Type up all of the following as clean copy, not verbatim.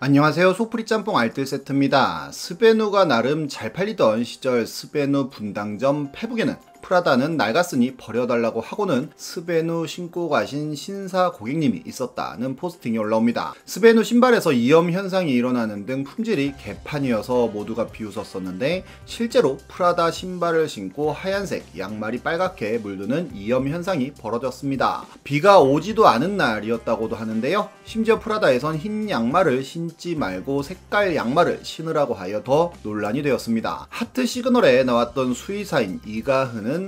안녕하세요. 소프리 짬뽕 알뜰 세트입니다. 스베누가 나름 잘 팔리던 시절 스베누 분당점 페북에는 프라다는 낡았으니 버려달라고 하고는 스베누 신고 가신 신사 고객님이 있었다는 포스팅이 올라옵니다. 스베누 신발에서 이염 현상이 일어나는 등 품질이 개판이어서 모두가 비웃었었는데 실제로 프라다 신발을 신고 하얀색 양말이 빨갛게 물드는 이염 현상이 벌어졌습니다. 비가 오지도 않은 날이었다고도 하는데요. 심지어 프라다에선 흰 양말을 신지 말고 색깔 양말을 신으라고 하여 더 논란이 되었습니다. 하트 시그널에 나왔던 수의사인 이가흔은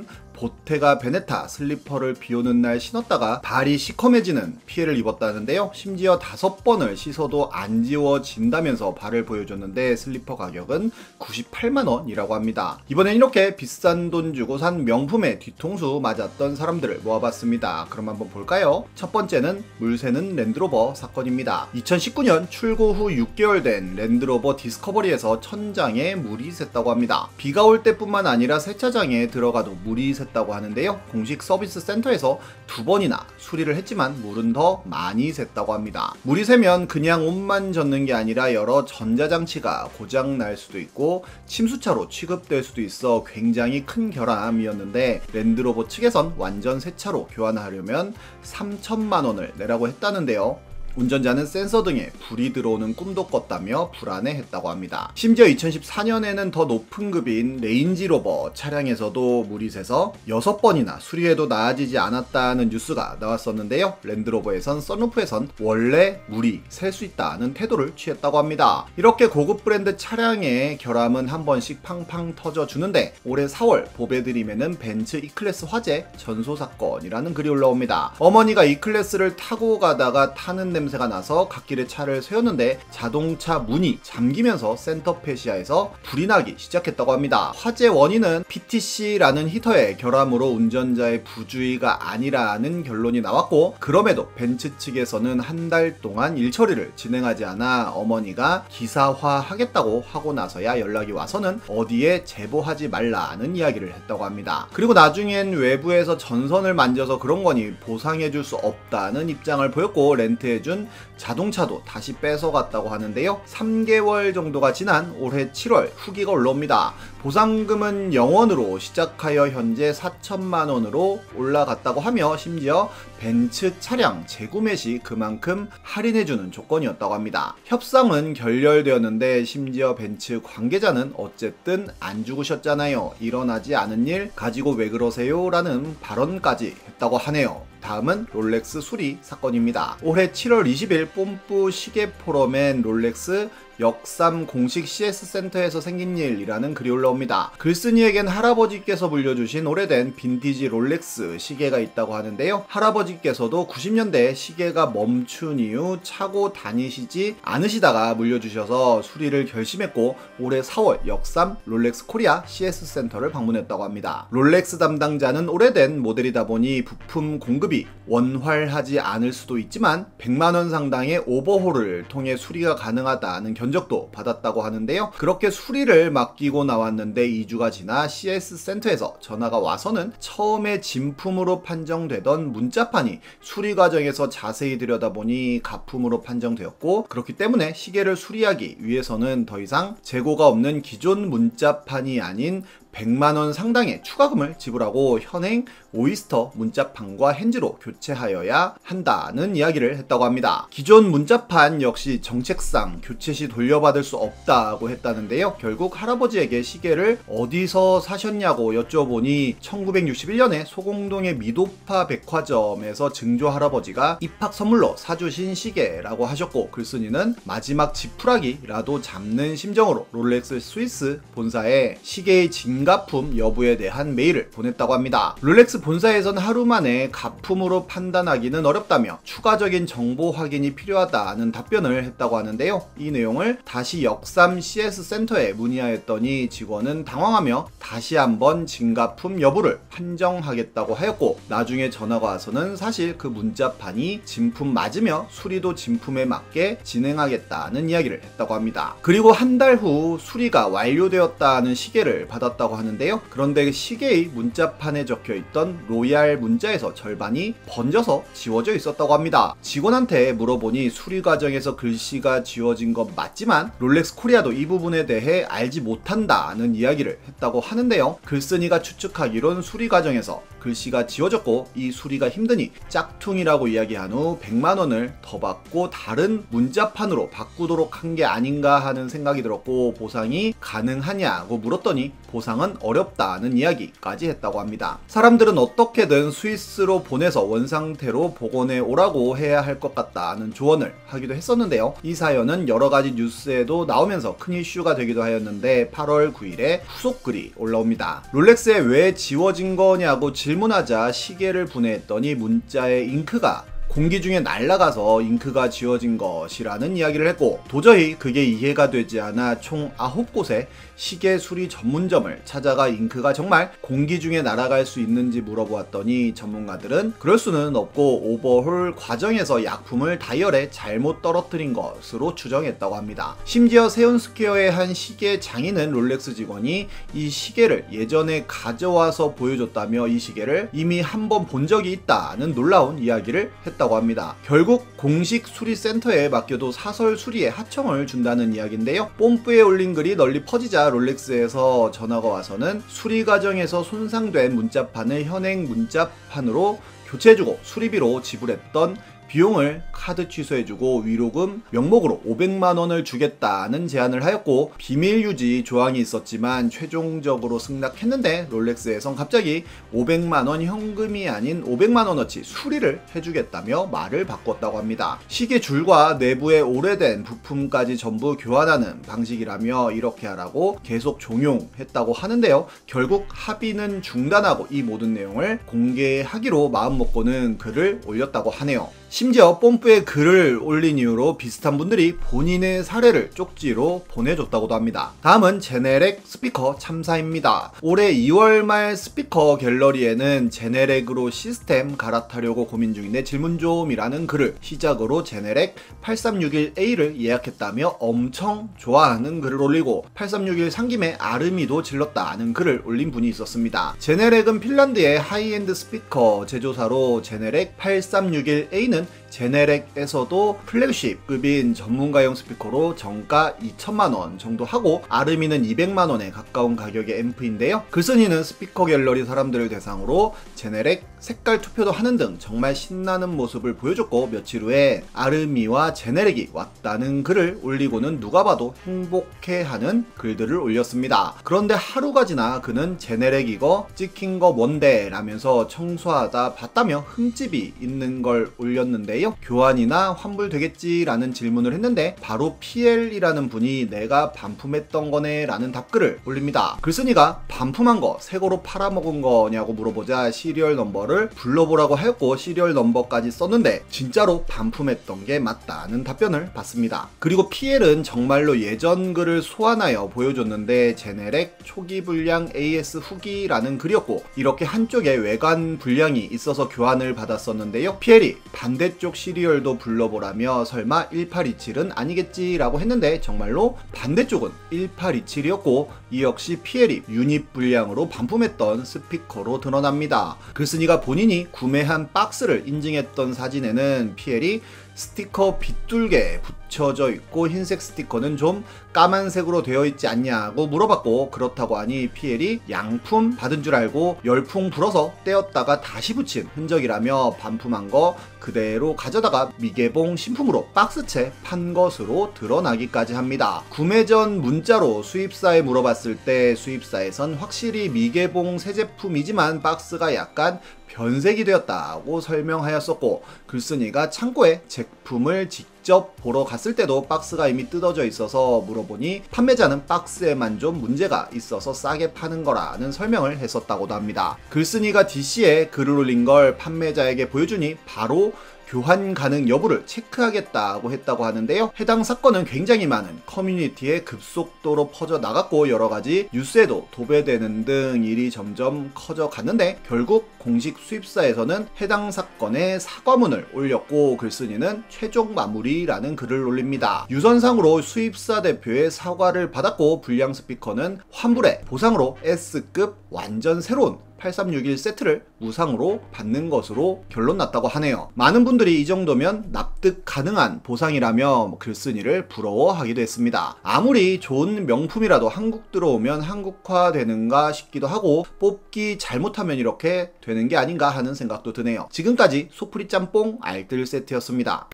보테가 베네타 슬리퍼를 비오는 날 신었다가 발이 시커매지는 피해를 입었다는데요. 심지어 5번을 씻어도 안 지워진다면서 발을 보여줬는데 슬리퍼 가격은 98만원이라고 합니다. 이번엔 이렇게 비싼 돈 주고 산 명품에 뒤통수 맞았던 사람들을 모아봤습니다. 그럼 한번 볼까요? 첫 번째는 물새는 랜드로버 사건입니다. 2019년 출고 후 6개월 된 랜드로버 디스커버리에서 천장에 물이 샜다고 합니다. 비가 올 때뿐만 아니라 세차장에 들어가도 물이 샜다고 하는데요. 공식 서비스 센터에서 2번이나 수리를 했지만 물은 더 많이 샜다고 합니다. 물이 새면 그냥 옷만 젖는 게 아니라 여러 전자장치가 고장 날 수도 있고 침수차로 취급될 수도 있어 굉장히 큰 결함이었는데 랜드로버 측에선 완전 새차로 교환하려면 3천만원을 내라고 했다는데요. 운전자는 센서 등에 불이 들어오는 꿈도 꿨다며 불안해했다고 합니다. 심지어 2014년에는 더 높은 급인 레인지로버 차량에서도 물이 새서 6번이나 수리해도 나아지지 않았다는 뉴스가 나왔었는데요. 랜드로버에선 썬루프에선 원래 물이 셀 수 있다는 태도를 취했다고 합니다. 이렇게 고급 브랜드 차량의 결함은 한 번씩 팡팡 터져주는데 올해 4월 보배드림에는 벤츠 E클래스 화재 전소 사건이라는 글이 올라옵니다. 어머니가 E클래스를 타고 가다가 타는 냄새가 나서 갓길에 차를 세웠는데 자동차 문이 잠기면서 센터페시아에서 불이 나기 시작했다고 합니다. 화재 원인은 PTC라는 히터의 결함으로 운전자의 부주의가 아니라는 결론이 나왔고 그럼에도 벤츠 측에서는 한 달 동안 일처리를 진행하지 않아 어머니가 기사화하겠다고 하고 나서야 연락이 와서는 어디에 제보하지 말라는 이야기를 했다고 합니다. 그리고 나중엔 외부에서 전선을 만져서 그런 거니 보상해줄 수 없다는 입장을 보였고 렌트해준 자동차도 다시 뺏어갔다고 하는데요. 3개월 정도가 지난 올해 7월 후기가 올라옵니다. 보상금은 0원으로 시작하여 현재 4천만원으로 올라갔다고 하며 심지어 벤츠 차량 재구매 시 그만큼 할인해주는 조건이었다고 합니다. 협상은 결렬되었는데 심지어 벤츠 관계자는 어쨌든 안 죽으셨잖아요. 일어나지 않은 일 가지고 왜 그러세요? 라는 발언까지 했다고 하네요. 다음은 롤렉스 수리 사건입니다. 올해 7월 20일 뽐뿌 시계 포럼엔 롤렉스 역삼 공식 CS 센터에서 생긴 일이라는 글이 올라옵니다. 글쓴이에겐 할아버지께서 물려주신 오래된 빈티지 롤렉스 시계가 있다고 하는데요. 할아버지께서도 90년대 시계가 멈춘 이후 차고 다니시지 않으시다가 물려주셔서 수리를 결심했고 올해 4월 역삼 롤렉스 코리아 CS 센터를 방문했다고 합니다. 롤렉스 담당자는 오래된 모델이다 보니 부품 공급이 원활하지 않을 수도 있지만 100만원 상당의 오버홀을 통해 수리가 가능하다는 견적도 받았다고 하는데요. 그렇게 수리를 맡기고 나왔는데 2주가 지나 CS 센터에서 전화가 와서는 처음에 진품으로 판정되던 문자판이 수리 과정에서 자세히 들여다보니 가품으로 판정되었고 그렇기 때문에 시계를 수리하기 위해서는 더 이상 재고가 없는 기존 문자판이 아닌 100만원 상당의 추가금을 지불하고 현행 오이스터 문자판과 핸즈로 교체하여야 한다는 이야기를 했다고 합니다. 기존 문자판 역시 정책상 교체 시 돌려받을 수 없다고 했다는데요. 결국 할아버지에게 시계를 어디서 사셨냐고 여쭤보니 1961년에 소공동의 미도파 백화점에서 증조 할아버지가 입학 선물로 사주신 시계라고 하셨고 글쓴이는 마지막 지푸라기라도 잡는 심정으로 롤렉스 스위스 본사에 시계의 진가품 여부에 대한 메일을 보냈다고 합니다. 롤렉스 본사에선 하루 만에 가품으로 판단하기는 어렵다며 추가적인 정보 확인이 필요하다는 답변을 했다고 하는데요. 이 내용을 다시 역삼 CS 센터에 문의하였더니 직원은 당황하며 다시 한번 진가품 여부를 판정하겠다고 하였고 나중에 전화가 와서는 사실 그 문자판이 진품 맞으며 수리도 진품에 맞게 진행하겠다는 이야기를 했다고 합니다. 그리고 한 달 후 수리가 완료되었다는 시계를 받았다고 있었다고 하는데요. 그런데 시계의 문자판에 적혀있던 로얄 문자에서 절반이 번져서 지워져 있었다고 합니다. 직원한테 물어보니 수리 과정에서 글씨가 지워진 건 맞지만 롤렉스 코리아도 이 부분에 대해 알지 못한다는 이야기를 했다고 하는데요. 글쓴이가 추측하기론 수리 과정에서 글씨가 지워졌고 이 수리가 힘드니 짝퉁이라고 이야기한 후 100만원을 더 받고 다른 문자판으로 바꾸도록 한 게 아닌가 하는 생각이 들었고, 보상이 가능하냐고 물었더니 보상은 어렵다는 이야기까지 했다고 합니다. 사람들은 어떻게든 스위스로 보내서 원상태로 복원해 오라고 해야 할 것 같다는 조언을 하기도 했었는데요. 이 사연은 여러가지 뉴스에도 나오면서 큰 이슈가 되기도 하였는데 8월 9일에 후속글이 올라옵니다. 롤렉스에 왜 지워진 거냐고 질문하자 시계를 분해했더니 문자에 잉크가 공기 중에 날아가서 잉크가 지워진 것이라는 이야기를 했고, 도저히 그게 이해가 되지 않아 총 9곳의 시계 수리 전문점을 찾아가 잉크가 정말 공기 중에 날아갈 수 있는지 물어보았더니 전문가들은 그럴 수는 없고 오버홀 과정에서 약품을 다이얼에 잘못 떨어뜨린 것으로 추정했다고 합니다. 심지어 세운스퀘어의 한 시계 장인은 롤렉스 직원이 이 시계를 예전에 가져와서 보여줬다며 이 시계를 이미 한번 본 적이 있다는 놀라운 이야기를 했다고 합니다. 결국 공식 수리센터에 맡겨도 사설 수리에 하청을 준다는 이야기인데요. 뽐뿌에 올린 글이 널리 퍼지자 롤렉스에서 전화가 와서는 수리 과정에서 손상된 문자판을 현행 문자판으로 교체해주고 수리비로 지불했던 비용을 카드 취소해주고 위로금 명목으로 500만원을 주겠다는 제안을 하였고, 비밀 유지 조항이 있었지만 최종적으로 승낙했는데 롤렉스에선 갑자기 500만원 현금이 아닌 500만원어치 수리를 해주겠다며 말을 바꿨다고 합니다. 시계 줄과 내부의 오래된 부품까지 전부 교환하는 방식이라며 이렇게 하라고 계속 종용했다고 하는데요. 결국 합의는 중단하고 이 모든 내용을 공개하기로 마음먹고는 글을 올렸다고 하네요. 심지어 뽐뿌에 글을 올린 이후로 비슷한 분들이 본인의 사례를 쪽지로 보내줬다고도 합니다. 다음은 제네렉 스피커 참사입니다. 올해 2월 말 스피커 갤러리에는 제네렉으로 시스템 갈아타려고 고민 중인데 질문 좀이라는 글을 시작으로 제네렉 8361A를 예약했다며 엄청 좋아하는 글을 올리고 8361 산 김에 아르미도 질렀다는 글을 올린 분이 있었습니다. 제네렉은 핀란드의 하이엔드 스피커 제조사로 제네렉 8361A는 제네렉에서도 플래그십급인 전문가용 스피커로 정가 2천만원 정도 하고 아르미는 200만원에 가까운 가격의 앰프인데요. 글쓴이는 스피커 갤러리 사람들을 대상으로 제네렉 색깔 투표도 하는 등 정말 신나는 모습을 보여줬고, 며칠 후에 아르미와 제네렉이 왔다는 글을 올리고는 누가 봐도 행복해하는 글들을 올렸습니다. 그런데 하루가 지나 그는 제네렉 이거 찍힌 거 뭔데 라면서 청소하다 봤다며 흠집이 있는 걸 올렸는데요. 교환이나 환불되겠지 라는 질문을 했는데 바로 PL이라는 분이 내가 반품했던 거네 라는 답글을 올립니다. 글쓴이가 반품한 거 새거로 팔아먹은 거냐고 물어보자 시리얼 넘버를 불러보라고 하였고 시리얼 넘버까지 썼는데 진짜로 반품했던 게 맞다는 답변을 받습니다. 그리고 PL은 정말로 예전 글을 소환하여 보여줬는데 제네렉 초기 불량 AS 후기라는 글이었고, 이렇게 한쪽에 외관 불량이 있어서 교환을 받았었는데요. PL이 반대쪽 시리얼도 불러보라며 설마 1827은 아니겠지 라고 했는데 정말로 반대쪽은 1827이었고 이 역시 PL이 유닛 불량으로 반품했던 스피커로 드러납니다. 글쓴이가 본인이 구매한 박스를 인증했던 사진에는 PL이 스티커 빗둘게 붙여져 있고 흰색 스티커는 좀 까만색으로 되어 있지 않냐고 물어봤고, 그렇다고 하니 PL이 양품 받은 줄 알고 열풍 불어서 떼었다가 다시 붙인 흔적이라며 반품한 거 그대로 가져다가 미개봉 신품으로 박스채 판 것으로 드러나기까지 합니다. 구매 전 문자로 수입사에 물어봤을 때 수입사에선 확실히 미개봉 새 제품이지만 박스가 약간 변색이 되었다고 설명하였었고, 글쓴이가 창고에 제품을 직접 보러 갔을 때도 박스가 이미 뜯어져 있어서 물어보니 판매자는 박스에만 좀 문제가 있어서 싸게 파는 거라는 설명을 했었다고도 합니다. 글쓴이가 DC에 글을 올린 걸 판매자에게 보여주니 바로 교환 가능 여부를 체크하겠다고 했다고 하는데요. 해당 사건은 굉장히 많은 커뮤니티에 급속도로 퍼져 나갔고 여러가지 뉴스에도 도배되는 등 일이 점점 커져 갔는데 결국 공식 수입사에서는 해당 사건에 사과문을 올렸고 글쓴이는 최종 마무리라는 글을 올립니다. 유선상으로 수입사 대표의 사과를 받았고 불량 스피커는 환불해 보상으로 S급 완전 새로운 8361 세트를 무상으로 받는 것으로 결론 났다고 하네요. 많은 분들이 이 정도면 납득 가능한 보상이라며 글쓴이를 부러워하기도 했습니다. 아무리 좋은 명품이라도 한국 들어오면 한국화 되는가 싶기도 하고 뽑기 잘못하면 이렇게 되는 게 아닌가 하는 생각도 드네요. 지금까지 소프리 짬뽕 알뜰 세트였습니다.